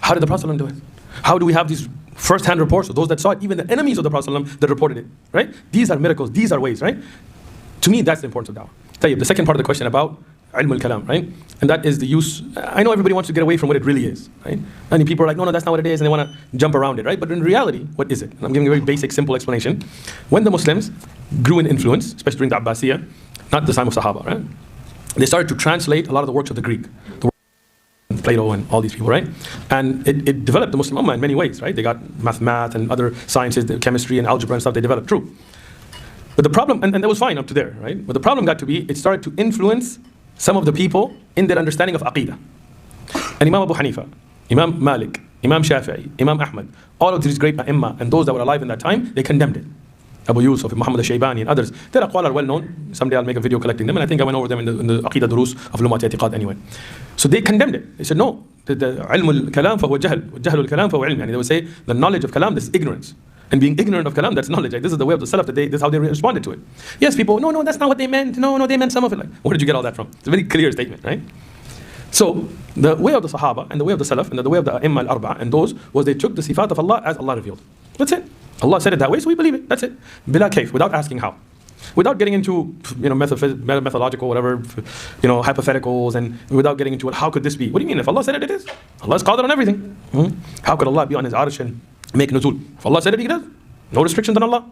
How did the Prophet ﷺ do it? How do we have these first-hand reports of those that saw it, even the enemies of the Prophet ﷺ that reported it, right? These are miracles, these are ways, right? To me, that's the importance of da'wah. The second part of the question about Ilm Kalam, right? And that is the use. I know everybody wants to get away from what it really is, right? Many people are like, no, that's not what it is, and they want to jump around it, right? But in reality, what is it? And I'm giving a very basic, simple explanation. When the Muslims grew in influence, especially during the Abbasiyya, not the time of Sahaba, right? They started to translate a lot of the works of the Greek, the Plato and all these people, right? And it developed the Muslim Ummah in many ways, right? They got math and other sciences, the chemistry and algebra and stuff they developed, true. But the problem, and that was fine up to there, right? But the problem got to be, it started to influence some of the people in their understanding of Aqidah. And Imam Abu Hanifa, Imam Malik, Imam Shafi'i, Imam Ahmad, all of these great A'imma and those that were alive in that time, they condemned it. Abu Yusuf, Muhammad al-Shaybani and others. Their aqwal are well known. Someday I'll make a video collecting them, and I think I went over them in the Aqidah Durus of Lumat I'tiqad anyway. So they condemned it. They said, no, the ilm al-kalam fahuwa jahl, jahl al-kalam fahuwa ilm. They would say, the knowledge of kalam, this is ignorance. And being ignorant of kalam, that's knowledge. Like, this is the way of the Salaf, this is how they responded to it. Yes, people, no, that's not what they meant. No, they meant some of it. Like, where did you get all that from? It's a very clear statement, right? So, the way of the Sahaba, and the way of the Salaf, and the way of the A'imma al-Arba, and those, was they took the sifat of Allah as Allah revealed. That's it. Allah said it that way, so we believe it. That's it. Bila kayf, without asking how. Without getting into, methodological, whatever, hypotheticals, and without getting into it, how could this be? What do you mean? If Allah said it, it is. Allah is qadir on everything. How could Allah be on His arsh and make nuzul? If Allah said it, He does. No restrictions on Allah.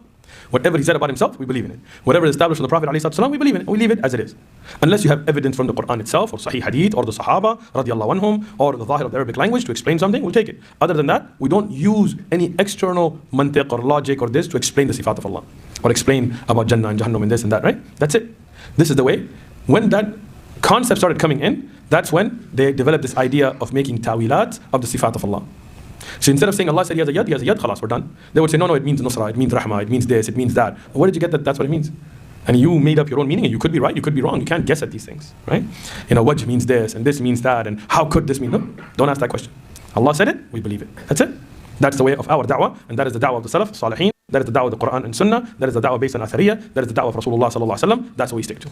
Whatever He said about Himself, we believe in it. Whatever is established from the Prophet ﷺ, we believe in it. We leave it as it is. Unless you have evidence from the Quran itself, or Sahih Hadith, or the Sahaba, radiallahu anhum, or the Zahir of the Arabic language to explain something, we'll take it. Other than that, we don't use any external mantiq or logic or this to explain the sifat of Allah, or explain about Jannah and Jahannam and this and that, right? That's it. This is the way. When that concept started coming in, that's when they developed this idea of making tawilat of the sifat of Allah. So instead of saying Allah said He has a yad, khalas, we're done. They would say, no, it means nusra, it means rahmah, it means this, it means that. Where did you get that? That's what it means. And you made up your own meaning, and you could be right, you could be wrong. You can't guess at these things, right? Wajh means this, and this means that, and how could this mean? No, don't ask that question. Allah said it, we believe it. That's it. That's the way of our da'wah, and that is the da'wah of the Salaf, Salihin. That is the da'wah of the Quran and Sunnah. That is the da'wah based on Athariyah. That is the da'wah of Rasulullah sallallahu alaihi wasallam. That's what we stick to.